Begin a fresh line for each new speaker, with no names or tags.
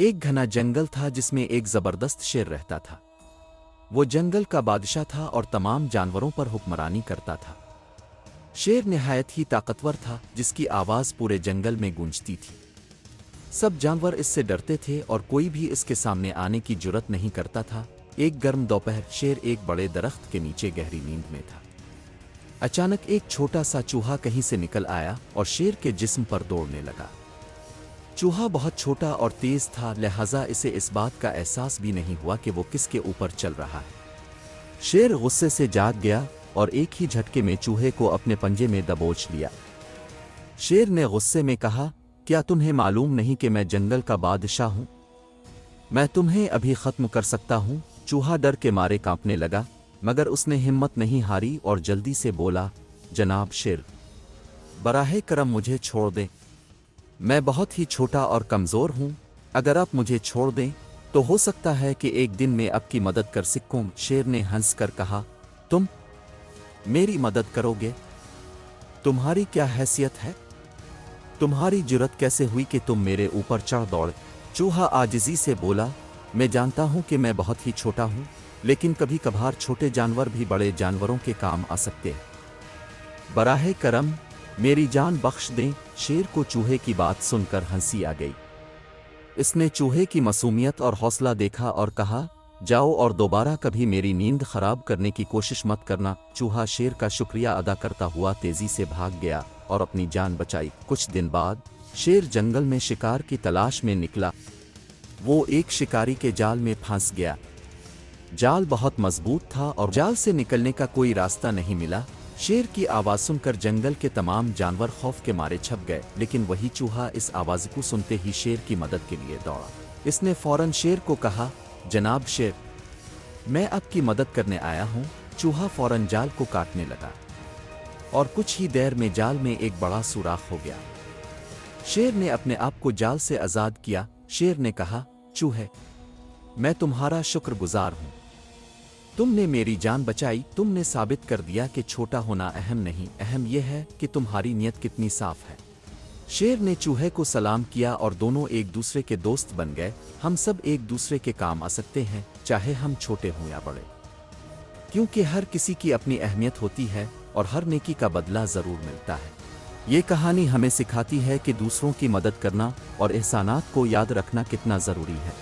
एक घना जंगल था जिसमें एक जबरदस्त शेर रहता था। वो जंगल का बादशाह था और तमाम जानवरों पर हुक्मरानी करता था। शेर निहायत ही ताकतवर था, जिसकी आवाज़ पूरे जंगल में गूंजती थी। सब जानवर इससे डरते थे और कोई भी इसके सामने आने की जुर्रत नहीं करता था। एक गर्म दोपहर शेर एक बड़े दरख्त के नीचे गहरी नींद में था। अचानक एक छोटा सा चूहा कहीं से निकल आया और शेर के जिस्म पर दौड़ने लगा। चूहा बहुत छोटा और तेज था, लिहाजा इसे इस बात का एहसास भी नहीं हुआ कि वो किसके ऊपर चल रहा है। शेर गुस्से से जाग गया और एक ही झटके में चूहे को अपने पंजे में दबोच लिया। शेर ने गुस्से में कहा, क्या तुम्हें मालूम नहीं कि मैं जंगल का बादशाह हूं? मैं तुम्हें अभी खत्म कर सकता हूं। चूहा डर के मारे कांपने लगा, मगर उसने हिम्मत नहीं हारी और जल्दी से बोला, जनाब शेर, बराहे करम मुझे छोड़ दें। मैं बहुत ही छोटा और कमज़ोर हूं। अगर आप मुझे छोड़ दें तो हो सकता है कि एक दिन मैं आपकी मदद कर सकूं। शेर ने हंसकर कहा, तुम मेरी मदद करोगे? तुम्हारी क्या हैसियत है? तुम्हारी जुर्रत कैसे हुई कि तुम मेरे ऊपर चढ़ दौड़े? चूहा आजिज़ी से बोला, मैं जानता हूं कि मैं बहुत ही छोटा हूं, लेकिन कभी कभार छोटे जानवर भी बड़े जानवरों के काम आ सकते हैं। बराहे करम मेरी जान बख्श दें। शेर को चूहे की बात सुनकर हंसी आ गई। इसने चूहे की मासूमियत और हौसला देखा और कहा, जाओ और दोबारा कभी मेरी नींद खराब करने की कोशिश मत करना। चूहा शेर का शुक्रिया अदा करता हुआ तेजी से भाग गया और अपनी जान बचाई। कुछ दिन बाद शेर जंगल में शिकार की तलाश में निकला। वो एक शिकारी के जाल में फंस गया। जाल बहुत मजबूत था और जाल से निकलने का कोई रास्ता नहीं मिला। शेर की आवाज़ सुनकर जंगल के तमाम जानवर खौफ के मारे छप गए, लेकिन वही चूहा इस आवाज़ को सुनते ही शेर की मदद के लिए दौड़ा। इसने फौरन शेर को कहा, जनाब शेर, मैं आपकी मदद करने आया हूँ। चूहा फौरन जाल को काटने लगा और कुछ ही देर में जाल में एक बड़ा सुराख हो गया। शेर ने अपने आप को जाल से आज़ाद किया। शेर ने कहा, चूहे, मैं तुम्हारा शुक्रगुजार हूँ। तुमने मेरी जान बचाई। तुमने साबित कर दिया कि छोटा होना अहम नहीं, अहम यह है कि तुम्हारी नीयत कितनी साफ है। शेर ने चूहे को सलाम किया और दोनों एक दूसरे के दोस्त बन गए। हम सब एक दूसरे के काम आ सकते हैं, चाहे हम छोटे हों या बड़े, क्योंकि हर किसी की अपनी अहमियत होती है और हर नेकी का बदला ज़रूर मिलता है। ये कहानी हमें सिखाती है कि दूसरों की मदद करना और एहसानात को याद रखना कितना ज़रूरी है।